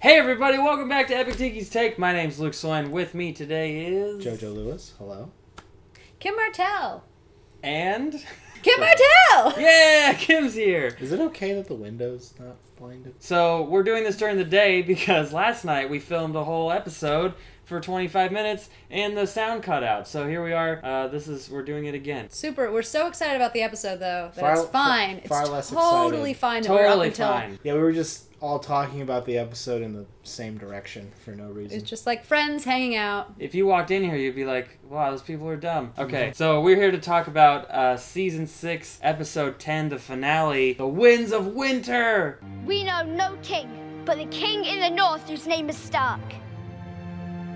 Hey everybody, welcome back to Epic Tiki's Take. My name's Luke Soin. With me today is... Jojo Lewis, hello. Kim Martel. And... Kim Martel! Yeah, Kim's here. Is it okay that the window's not blinded? So, we're doing this during the day because last night we filmed a whole episode for 25 minutes and the sound cut out. So here we are. We're doing it again. Super. We're so excited about the episode, though, that it's fine. Far it's less totally excited. fine that Totally we're up until... fine. Yeah, we were just all talking about the episode in the same direction for no reason. It's just like friends hanging out. If you walked in here, you'd be like, wow, those people are dumb. Okay, so we're here to talk about Season 6, Episode 10, the finale, The Winds of Winter! We know no king, but the king in the north whose name is Stark.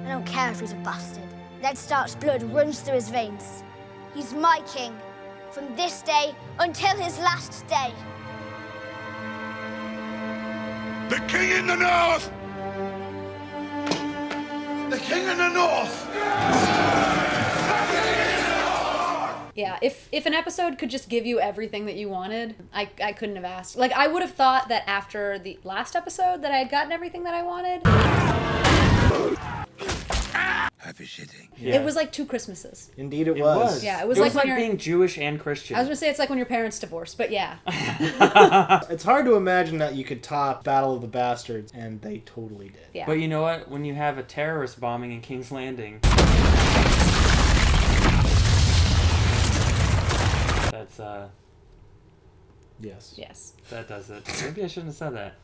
I don't care if he's a bastard. Ned Stark's blood runs through his veins. He's my king, from this day until his last day. The king in the north! The king in the north! Yeah, if an episode could just give you everything that you wanted, I couldn't have asked. Like, I would have thought that after the last episode that I had gotten everything that I wanted. Happy shitting. Yeah. It was like 2 Christmases. Indeed it It was. was. Yeah, it was It like was when like you're... being Jewish and Christian. I was going to say it's like when your parents divorce, but yeah. It's hard to imagine that you could top Battle of the Bastards, and they totally did. Yeah. But you know what? When you have a terrorist bombing in King's Landing, that's Yes. Yes. that does it. Maybe I shouldn't have said that.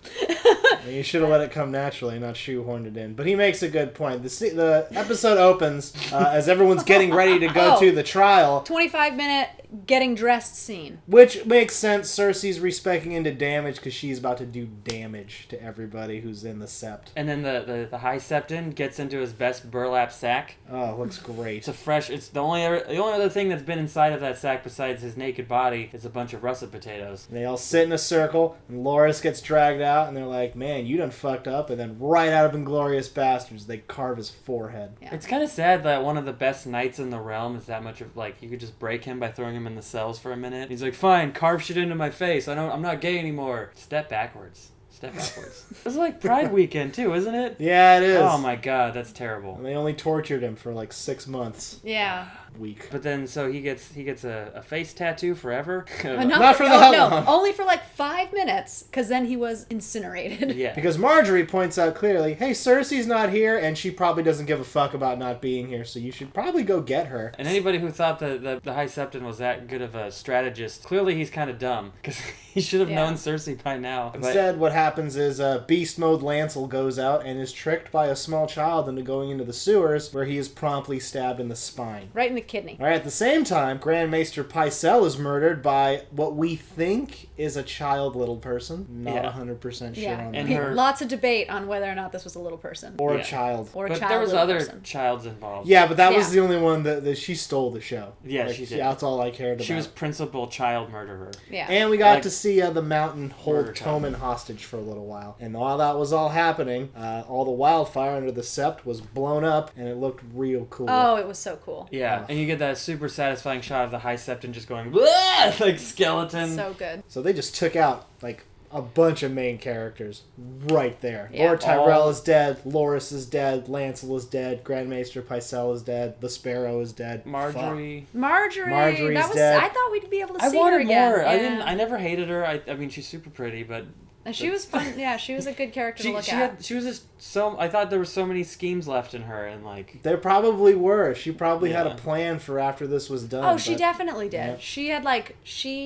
And you should have let it come naturally, not shoehorned it in. But he makes a good point. The episode opens as everyone's getting ready to go to the trial. 25-minute getting dressed scene. Which makes sense. Cersei's respecing into damage because she's about to do damage to everybody who's in the sept. And then the High Septon gets into his best burlap sack. Oh, it looks great. It's the only other thing that's been inside of that sack besides his naked body is a bunch of russet potatoes. They all sit in a circle, and Loras gets dragged out, and they're like, man, you done fucked up. And then right out of Inglourious Bastards, they carve his forehead. Yeah. It's kind of sad that one of the best knights in the realm is that much of, like, you could just break him by throwing him in the cells for a minute. He's like, fine, carve shit into my face. I'm not gay anymore. Step backwards. It's like Pride Weekend too, isn't it? Yeah, it is. Oh my god, that's terrible. And they only tortured him for like 6 months. Yeah. Week. But then, so he gets a face tattoo forever? Not for that long. No, only for like 5 minutes, because then he was incinerated. Yeah. Because Marjorie points out clearly, hey, Cersei's not here, and she probably doesn't give a fuck about not being here, so you should probably go get her. And anybody who thought the High Septon was that good of a strategist, clearly he's kind of dumb, because he should have known Cersei by now. Instead, what happens is Beast Mode Lancel goes out and is tricked by a small child into going into the sewers, where he is promptly stabbed in the spine. Right in the kidney. All right, at the same time, Grand Maester Pycelle is murdered by what we think is a child little person. Not 100% sure on And that. her- Lots of debate on whether or not this was a little person. Or Yeah. a child. Or a But child there was little other person. childs involved. Yeah, but that was Yeah. the only one that she stole the show. Yeah, she did. That's all I cared about. She was principal child murderer. Yeah. And we got Like- to see the mountain hold Murder Tommen hostage for a little while. And while that was all happening, all the wildfire under the sept was blown up, and it looked real cool. Oh, it was so cool. Yeah, Oh. and you get that super satisfying shot of the High Septon just going, "Bleh!" like skeleton. So good. So they just took out, like, a bunch of main characters right there. Yeah. Lord Tyrell All- is dead, Loras is dead, Lancel is dead, Grand Maester Pycelle is dead, the Sparrow is dead. Marjorie. Marjorie's Marjorie's that was. dead. I thought we'd be able to I see her wanted again. more. Yeah. I never hated her. I mean, she's super pretty, but And she was fun. Yeah, she was a good character to look at. she was just so. I thought there were so many schemes left in her, and like. There probably were. She probably had a Yeah. plan for after this was done. Oh, she but definitely did. Yeah. She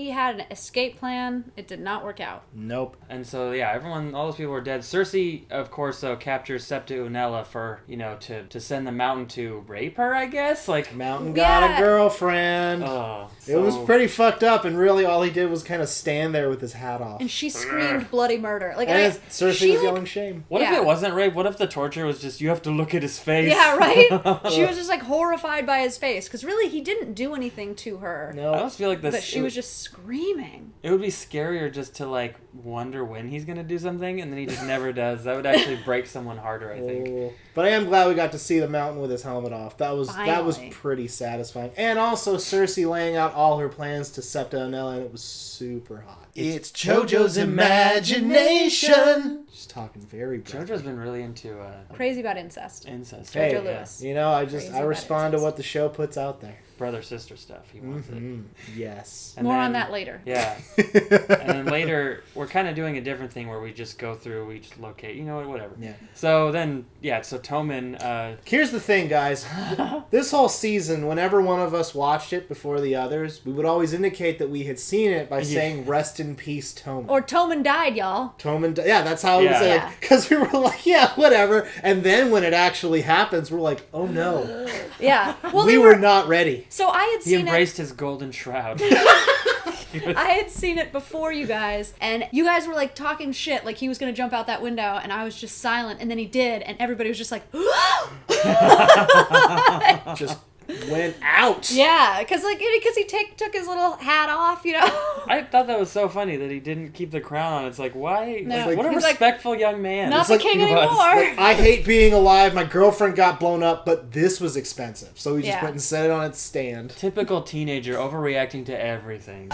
had an escape plan. It did not work out. Nope. And so yeah, all those people were dead. Cersei, of course, though, captures Septa Unella for to send the Mountain to rape her. I guess like. Mountain got Yeah. a girlfriend. Oh, It was pretty fucked up, and really all he did was kind of stand there with his hat off. And she screamed bloody murder. Like And Cersei she, was like- yelling shame. What if Yeah. it wasn't rape? What if the torture was just you have to look at his face? Yeah, right? She was just like horrified by his face. Because really, he didn't do anything to her. I No. almost feel like this. But she was just screaming. It would be scarier just to like wonder when he's gonna do something, and then he just never does. That would actually break someone harder, I think. Oh. But I am glad we got to see the Mountain with his helmet off. That was Finally. pretty satisfying. And also Cersei laying out all her plans to Septa Unella, and it was super hot. It's JoJo's imagination. She's talking very brotherly. JoJo's been really into Crazy about incest. incest. Hey, JoJo Lewis. you know, I Crazy respond to about what the show puts out there. Brother-sister stuff. He wants it. Yes. And More then- on that later. Yeah. And then later, we're kind of doing a different thing where we just go through, we just locate, you know what, whatever. Yeah. So then, so Tommen, Here's the thing, guys. This whole season, whenever one of us watched it before the others, we would always indicate that we had seen it by saying, "Rest in peace, Tommen." Or Tommen died, y'all. Yeah, that's how we would say it. Yeah. Because we were like, yeah, whatever. And then when it actually happens, we're like, oh no. Yeah. Well, We were not ready. So I had he seen embraced his golden shroud. I had seen it before you guys, and you guys were like talking shit, like he was gonna jump out that window, and I was just silent, and then he did, and everybody was just like, Just went out. yeah, because he took his little hat off, you know. I thought that was so funny that he didn't keep the crown on. It's like, why? No. Like, what a He's like, respectful young man. Not It's the like king he was. anymore. I hate being alive. My girlfriend got blown up, but this was expensive. So he just Yeah. went and set it on its stand. Typical teenager overreacting to everything.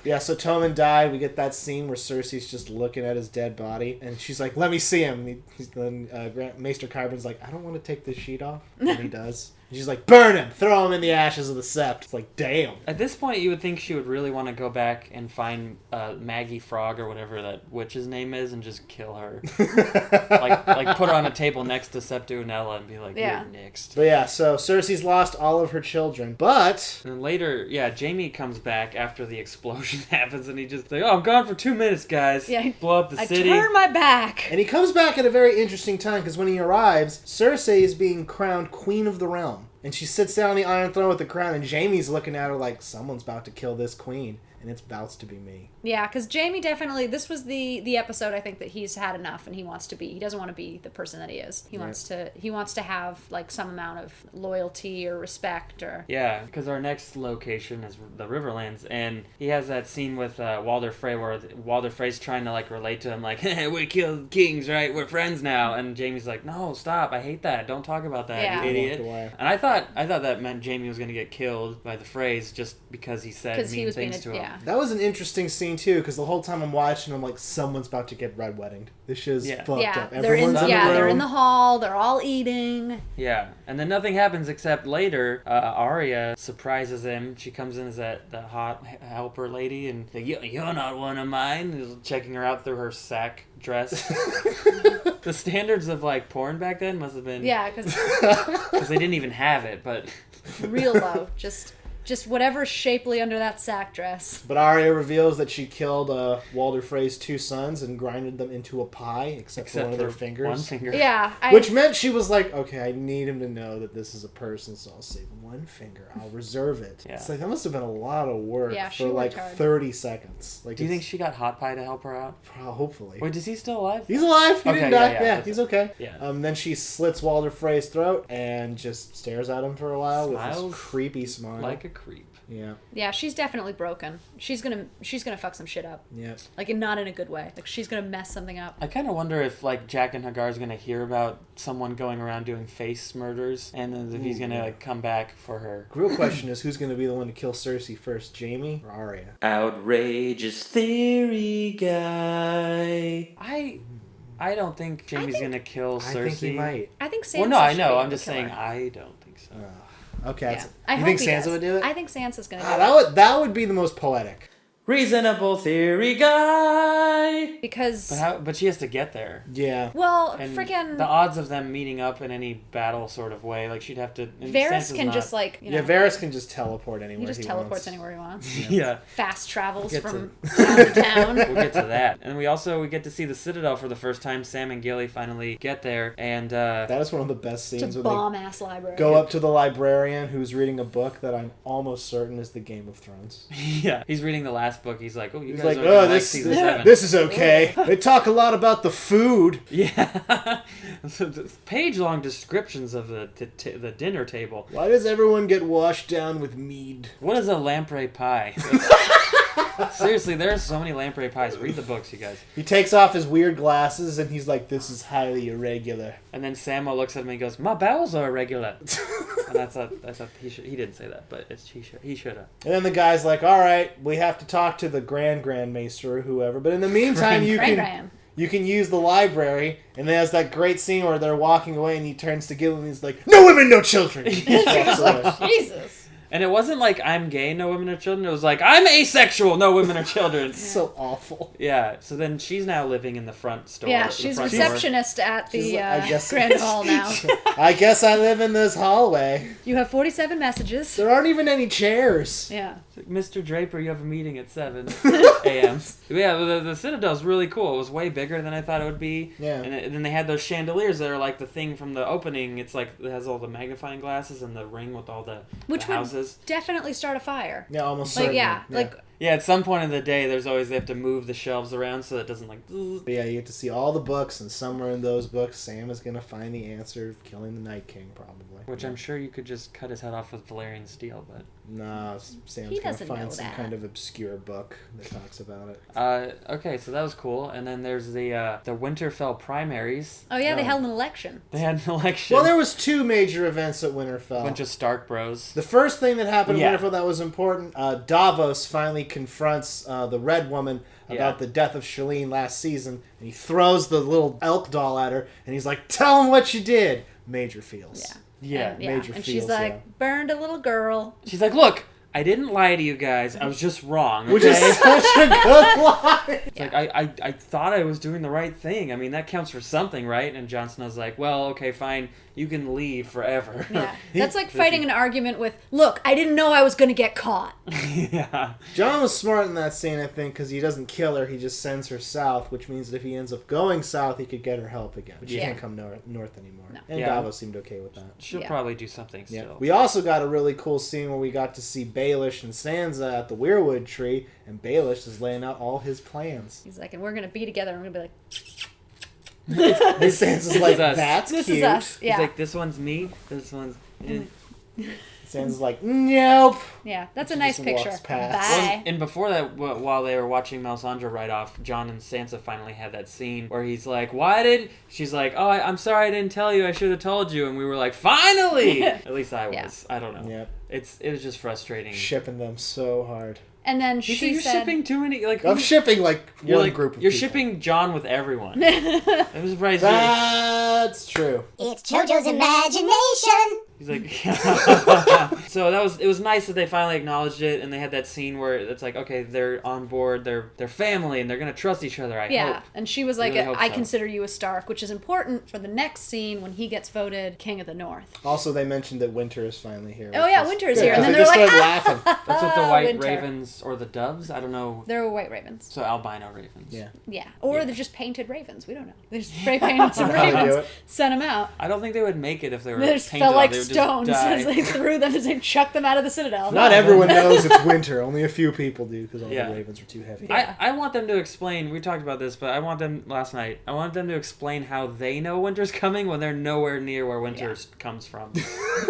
Yeah, so Tommen died. We get that scene where Cersei's just looking at his dead body, and she's like, "Let me see him." And then Maester Qyburn's like, "I don't want to take this sheet off," and he does. And she's like, "Burn him! Throw him in the ashes of the Sept." It's like, damn. At this point, you would think she would really want to go back and find Maggie Frog or whatever that witch's name is and just kill her. like put her on a table next to Septu and Ella and be like, Yeah. you're next. But yeah, so Cersei's lost all of her children, but And then later, Jamie comes back after the explosion happens and he just like, oh, I'm gone for 2 minutes, guys. Yeah, Blow up the I city. turned my back. and he comes back at a very interesting time because when he arrives, Cersei is being crowned Queen of the Realm. And she sits down on the Iron Throne with the crown, and Jaime's looking at her like, someone's about to kill this queen, and it's about to be me. Yeah, because Jaime definitely, this was the episode I think that he's had enough and he doesn't want to be the person that he is. He wants to have like some amount of loyalty or respect or... Yeah, because our next location is the Riverlands, and he has that scene with Walder Frey where Walder Frey's trying to like relate to him like, hey, we killed kings, right? We're friends now. And Jaime's like, no, stop, I hate that. Don't talk about that, Yeah. you idiot. Walked away. And I thought that meant Jaime was going to get killed by the Freys just because he said Because he mean was being things to him. yeah. That was an interesting scene, too, because the whole time I'm watching, I'm like, someone's about to get red weddinged. This shit's Yeah. fucked Yeah, up. they're in, Everyone's in the they're in room. the hall, they're all eating. Yeah, and then nothing happens except later, Arya surprises him. She comes in as the hot helper lady, and like, you're not one of mine. And checking her out through her sack dress. The standards of like porn back then must have been Yeah, because they didn't even have it, but real low. Just whatever's shapely under that sack dress. But Arya reveals that she killed Walder Frey's 2 sons and grinded them into a pie, except for one of their fingers. one finger. Yeah. Which meant she was like, okay, I need him to know that this is a person, so I'll save one finger. I'll reserve it. Yeah. It's like, that must have been a lot of work Yeah, she for like worked hard. 30 seconds. Like, Do you think she got Hot Pie to help her out? Hopefully. Wait, is he still alive? He's alive. He Okay, didn't yeah, die. yeah, Yeah, that's he's it. okay. Yeah. Then she slits Walder Frey's throat and just stares at him for a while with Smiles this creepy smile. Like a creep. Yeah. Yeah, she's definitely broken. She's gonna fuck some shit up. Yeah. Like, not in a good way. Like, she's gonna mess something up. I kind of wonder if like Jack and Hagar's gonna hear about someone going around doing face murders, and then if he's gonna like come back for her. The real question is who's going to be the one to kill Cersei first, Jaime or Arya? Outrageous theory guy. I don't think Jaime's gonna kill Cersei. I think he might. I think Sansa Well, no, I should know. be I'm the just killer. saying I don't think so. Okay. Yeah. I You hope think he Sansa does. would do it? I think Sansa's gonna do it. That would be the most poetic. Reasonable theory guy. Because, But she has to get there. Yeah. well, And freaking the odds of them meeting up in any battle sort of way, like she'd have to. and Varys Sansa's can not- just like, you know, Yeah, Varys can just teleport anywhere he just he teleports wants. anywhere he wants. Yeah. Fast travels Get from town to town. We'll get to that. And we get to see the Citadel for the first time. Sam and Gilly finally get there, and That is one of the best It's scenes a when they bomb ass library. go up to the librarian who's reading a book that I'm almost certain is the Game of Thrones. yeah, he's reading the last book. He's like, "Oh, you He's guys like, are gonna like this season 7." this is okay. They talk a lot about the food. Yeah, so page-long descriptions of the dinner table. Why does everyone get washed down with mead? What is a lamprey pie? Seriously, there are so many lamprey pies. Read the books, you guys. He takes off his weird glasses and he's like, "This is highly irregular." And then Samuel looks at him and goes, "My bowels are irregular." And that's he didn't say that, but he should have. And then the guy's like, "All right, we have to talk to the Grand Maester or whoever, but in the meantime, you can use the library." And there's that great scene where they're walking away and he turns to Gillian and he's like, "No women, no children." Jesus. And it wasn't like, "I'm gay, no women or children." It was like, "I'm asexual, no women or children." It's so awful. Yeah, so then she's now living in the front store. Yeah, she's receptionist at the Grand Hall now. I guess I live in this hallway. You have 47 messages. There aren't even any chairs. Yeah. Mr. Draper, you have a meeting at 7 a.m. Yeah, the Citadel's really cool. It was way bigger than I thought it would be. Yeah. And then they had those chandeliers that are like the thing from the opening. It's like, it has all the magnifying glasses and the ring with all the houses. Definitely start a fire. Yeah, almost Like, certainly. Yeah, at some point in the day, they have to move the shelves around so that it doesn't like... But yeah, you get to see all the books, and somewhere in those books, Sam is going to find the answer of killing the Night King, probably. Which I'm sure you could just cut his head off with Valerian steel, but... Nah, Sam's going to find some kind of obscure book that talks about it. Okay, so that was cool. And then there's the Winterfell primaries. Oh yeah, they held an election. They had an election. Well, there was two major events at Winterfell. A bunch of Stark bros. The first thing that happened at Winterfell that was important, Davos finally confronts the Red Woman about the death of Shalene last season, and he throws the little elk doll at her, and he's like, "Tell him what you did." Major feels. Yeah. Major and feels, she's like, "Burned a little girl." She's like, "Look, I didn't lie to you guys. I was just wrong." Okay? Which is such a good line. It's like, I thought I was doing the right thing. I mean, that counts for something, right? And Jon Snow's like, "Well, okay, fine. You can leave forever." Yeah. That's like fighting an argument with, "Look, I didn't know I was going to get caught." Yeah. Jon was smart in that scene, I think, because he doesn't kill her. He just sends her south, which means that if he ends up going south, he could get her help again. But she can't come north anymore. No. And Davos seemed okay with that. She'll probably do something still. Yeah. We also got a really cool scene where we got to see Baelish and Sansa at the Weirwood tree, and Baelish is laying out all his plans. He's like, "And we're going to be together, and we're going to be like..." And Sansa's like, "That's This cute." is us. Yeah. He's like, "This one's me. This one's..." Sansa's like, "Nope." Yeah, that's a She nice just picture. walks past. Bye. And before that, while they were watching Melisandre ride off, Jon and Sansa finally had that scene where he's like, "Why didn't..." She's like, "Oh, I'm sorry I didn't tell you. I should have told you." And we were like, "Finally!" At least I was. I don't know. Yep. It was just frustrating. Shipping them so hard. And then You're she said... shipping too many... Like, I'm shipping like you're one like, group of You're people. shipping Jon with everyone. I'm surprised. That's true. It's JoJo's imagination. He's like, so it was nice that they finally acknowledged it, and they had that scene where it's like, okay, they're on board, they're family, and they're gonna trust each other. I hope. And she was like, Really hope "I so. consider you a Stark," which is important for the next scene when he gets voted King of the North. Also, they mentioned that Winter is finally here. Oh yeah, Winter is good, here, and then they they're just like, started laughing. That's what the white Winter. ravens or the doves. I don't know. They're white ravens. So albino ravens. Yeah. Yeah, or they're just painted ravens. We don't know. They just spray painted some That's how they do ravens, it. sent them out. I don't think they would make it if they were They just painted. fell like they would stones just die. as they threw them, as they chucked them out of the Citadel. Not everyone knows it's winter. Only a few people do because all Yeah. the ravens were too heavy. Yeah. I want them to explain. We talked about this, but I want them last night. I want them to explain how they know winter's coming when they're nowhere near where winter comes from.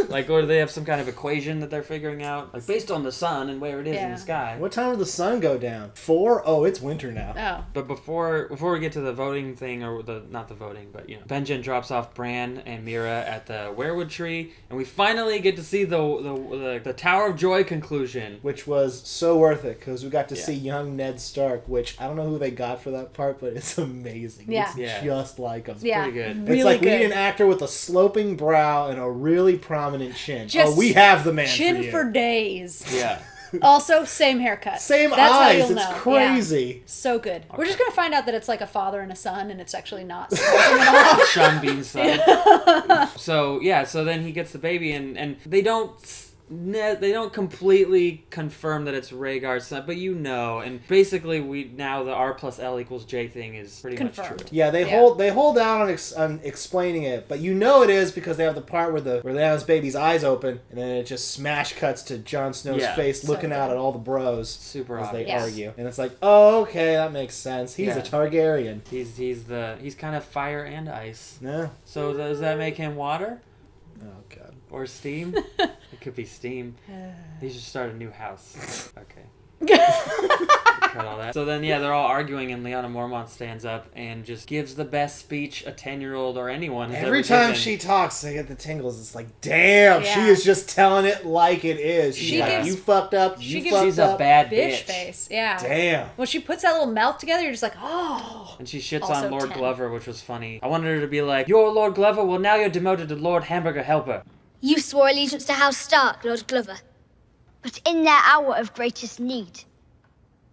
Like, or do they have some kind of equation that they're figuring out, like based on the sun and where it is in the sky. What time did the sun go down? 4? Oh, it's winter now. Oh. But before we get to the voting thing, or not the voting, but Benjen drops off Bran and Mira at the Weirwood tree, and we finally get to see the Tower of Joy conclusion. Which was so worth it because we got to see young Ned Stark, which I don't know who they got for that part, but it's amazing. Yeah. It's Yeah. just like him. Yeah, pretty good. really It's like good. we need an actor with a sloping brow and a really prominent chin. Just we have the man Chin for you. for days. Yeah. Also, same haircut. Same That's how eyes. you'll It's know. crazy. Yeah. So good. We're Okay. just gonna find out that it's like a father and a son, and it's actually not surprising at all. Sean Bean's son. So then he gets the baby, and they don't completely confirm that it's Rhaegar's son, but and basically the R plus L equals J thing is pretty Confirmed. much true. Yeah, they hold out on explaining it, but it is because they have the part where Lyanna's baby's eyes open, and then it just smash cuts to Jon Snow's face So looking out good. at all the bros Super as they obvious. argue, and it's like, oh, okay, that makes sense. He's Yeah. a Targaryen. He's kind of fire and ice. No. So does that make him water Oh god. or steam? It could be steam. He should start a new house. Okay. Cut all that. So then, yeah, they're all arguing, and Lyanna Mormont stands up and just gives the best speech a 10-year-old or anyone has Every ever time given. she talks, I get the tingles. It's like, damn, Yeah. she is just telling it like it is. She's She like, gives- you fucked up, she you gives- fucked She's up. a bad Bitch bitch. face. Yeah. Damn. When she puts that little mouth together, you're just like, oh. And she shits Also on Lord 10. Glover, which was funny. I wanted her to be like, "You're Lord Glover, well now you're demoted to Lord Hamburger Helper." You swore allegiance to House Stark, Lord Glover. But in their hour of greatest need,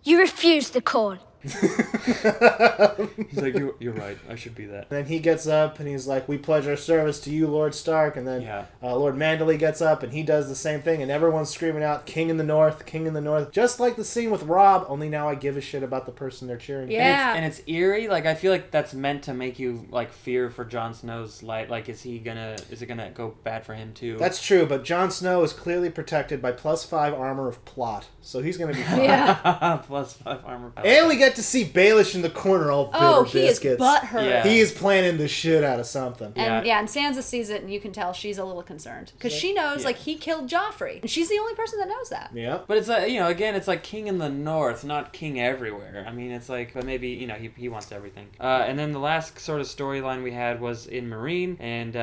you refused the call. He's like, you're right, I should be that. Then he gets up and he's like, we pledge our service to you, Lord Stark. And then Yeah. Lord Manderley gets up and he does the same thing. And everyone's screaming out, King in the North, King in the North. Just like the scene with Robb, only now I give a shit about the person they're cheering for. Yeah. And it's eerie. Like, I feel like that's meant to make you, like, fear for Jon Snow's life. Like, is it gonna go bad for him, too? That's true, but Jon Snow is clearly protected by +5 armor of plot. So he's going to be fine. Yeah. +5 armor. And we get to see Baelish in the corner all bitter Oh, he biscuits. is butthurt. Yeah. He is planning the shit out of something. And Yeah. and Sansa sees it, and you can tell she's a little concerned because she knows like he killed Joffrey, and she's the only person that knows that. Yeah. But it's like, again, it's like King in the North, not King everywhere. I mean, it's like, but maybe, he wants everything. And then the last sort of storyline we had was in Marine, and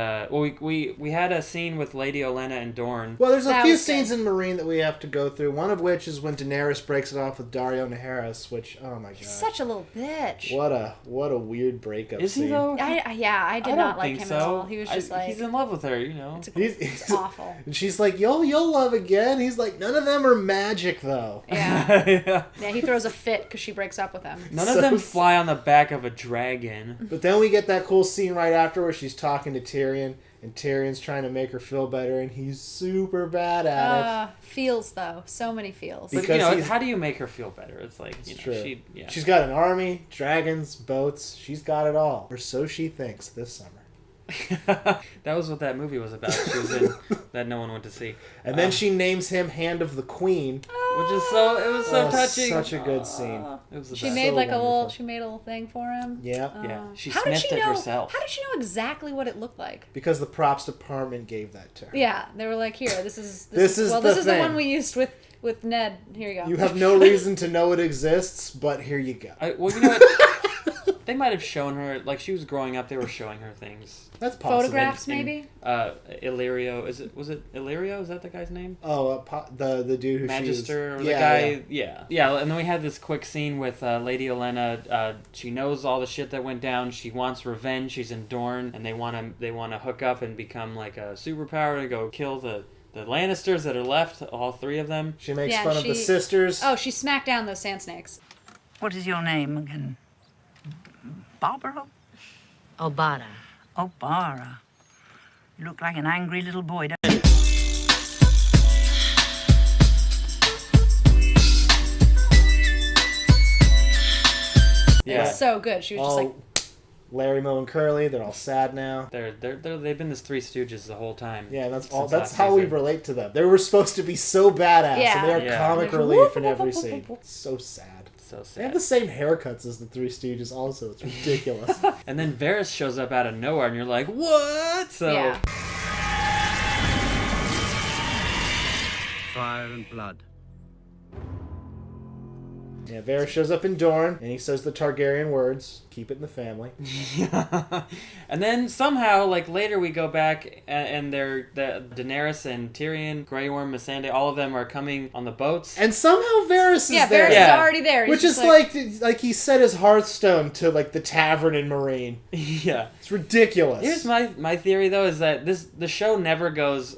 we had a scene with Lady Olenna and Dorne. Well, there's a That few was scenes good. in Marine that we have to go through. One of which is when Daenerys breaks it off with Dario Naharis, which, oh my god. He's such a little bitch. What a weird breakup Is scene. he though? I did I not don't like think him so. at all. He was just like he's in love with her, it's awful. And she's like, you'll love again. He's like, none of them are magic though. Yeah, Yeah. yeah. He throws a fit because she breaks up with him. None So of them sad. fly on the back of a dragon. But then we get that cool scene right after where she's talking to Tyrion, and Tyrion's trying to make her feel better, and he's super bad at it. Feels though, so many feels. But Because he's- how do you make her feel better? It's like, It's true. yeah. She's got an army, dragons, boats. She's got it all. Or so she thinks this summer. That was what that movie was about. She was in that no one went to see. And then she names him Hand of the Queen. Which is it was so Oh, touching. such a good scene. It was the She best. made So like wonderful. she made a little thing for him. Yeah. Yeah, she How did sniffed she it know? herself. How did she know exactly what it looked like? Because the props department gave that to her. Yeah, they were like, here, this is This is this the is the thing. one we used with Ned. Here you go. You have no reason to know it exists, but here you go. Well, you know what? They might have shown her, like, she was growing up, they were showing her things. That's possible. Photographs, In- maybe. Illyrio, was it Illyrio? Is that the guy's name? Oh, the dude who Magister, or she the was, guy, yeah. And then we had this quick scene with Lady Olenna. She knows all the shit that went down. She wants revenge. She's in Dorne, and they want to hook up and become like a superpower to go kill the Lannisters that are left, all three of them. She makes Yeah, fun of the sisters. Oh, she smacked down those sand snakes. What is your name again? Barbara? Obara. Obara. You look like an angry little boy, don't you? Yeah, It's so good. She was just like, Larry, Moe, and Curly, they're all sad now. they've been this Three Stooges the whole time. Yeah, that's Since that's last how we season. relate to them. They were supposed to be so badass, Yeah. and they are Yeah. comic They're relief in whoop, every whoop, whoop, scene. whoop, whoop. It's so sad. So They have sad. the same haircuts as the Three Stooges also. It's ridiculous. And then Varys shows up out of nowhere, and you're like, what? So yeah. Fire and blood. Yeah, Varys shows up in Dorne, and he says the Targaryen words, keep it in the family. And then somehow, like, later we go back and Daenerys and Tyrion, Grey Worm, Missandei, all of them are coming on the boats. And somehow Varys is Yeah, there. Varys Yeah. is already there. He's Which is just like he set his Hearthstone to like the tavern in Marine. Yeah. It's ridiculous. Here's my theory, though, is that the show never goes,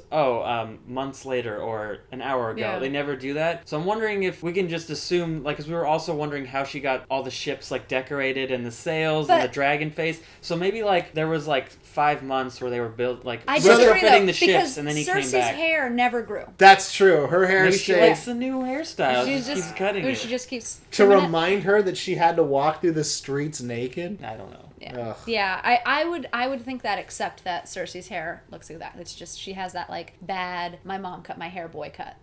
months later or an hour ago. Yeah. They never do that. So I'm wondering if we can just assume, like, because we were also wondering how she got all the ships, like, decorated and the sails and But- the dragon face. So maybe, like, there was, like, 5 months where they were built, like, I disagree retrofitting though, the ships, because and then he Cersei's came back. hair never grew. That's true. Her hair Maybe she stayed likes the new hairstyle. She just keeps cutting maybe it. she just keeps to trimming it. remind her that she had to walk through the streets naked. I don't know. Yeah. Ugh. Yeah, I would think that, except that Cersei's hair looks like that. It's just she has that like bad my mom cut my hair boy cut.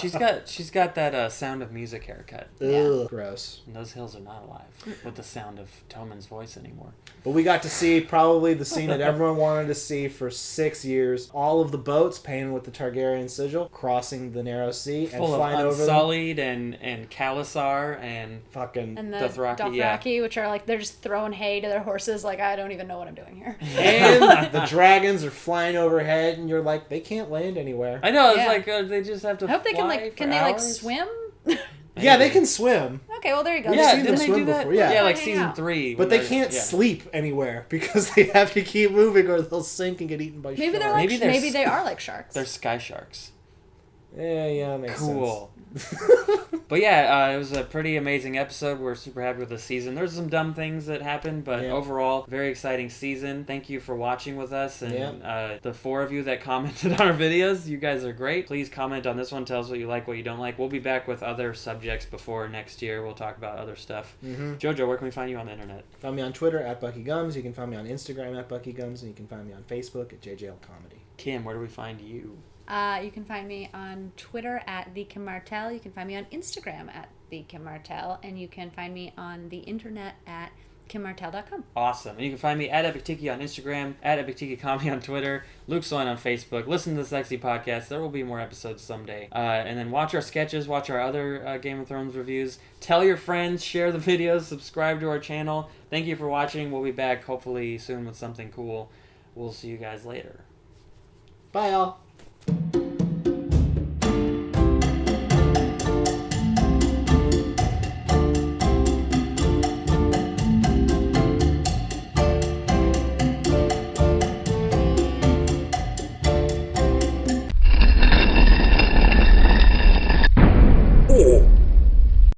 She's got that Sound of Music haircut. Ugh. Gross. And those hills are not alive with the sound of Tommen's voice anymore. But we got to see probably the scene that everyone wanted to see for 6 years. All of the boats painted with the Targaryen sigil crossing the narrow sea and Full flying of over them. Unsullied and Kalasar and Fucking... And the Dothraki, which are like they're just throwing hay to their horses. Like, I don't even know what I'm doing here. And the dragons are flying overhead, and you're like, they can't land anywhere. I know, it's Yeah. like they just have to I hope they can fly like for can they like hours? swim? Yeah, they can swim, Okay, well there you go. Yeah, Yeah, seen them didn't they swim do that? before, yeah. Yeah, like Hang season out. 3. but when they they're- can't yeah. sleep anywhere because they have to keep moving or they'll sink and get eaten by Maybe sharks. they're like Maybe maybe, they're they are like sharks. They're sky sharks. Yeah, that makes Cool. sense. But yeah, it was a pretty amazing episode. We're super happy with the season. There's some dumb things that happened, but Yeah. overall, very exciting season. Thank you for watching with us. And Yeah. the 4 of you that commented on our videos, you guys are great. Please comment on this one. Tell us what you like, what you don't like. We'll be back with other subjects before next year. We'll talk about other stuff. Mm-hmm. Jojo, where can we find you on the internet? Find me on Twitter at Bucky Gums. You can find me on Instagram at Bucky Gums, and you can find me on Facebook at JJL Comedy. Kim, where do we find you? You can find me on Twitter at the Kim Martel. You can find me on Instagram at the Kim Martel, and you can find me on the internet at KimMartel.com. Awesome. And you can find me at Epic Tiki on Instagram, at Epic Tiki Comedy on Twitter, Luke Soin on Facebook. Listen to the Sexy Podcast. There will be more episodes someday. And then watch our sketches, watch our other Game of Thrones reviews. Tell your friends, share the videos, subscribe to our channel. Thank you for watching. We'll be back hopefully soon with something cool. We'll see you guys later. Bye, y'all.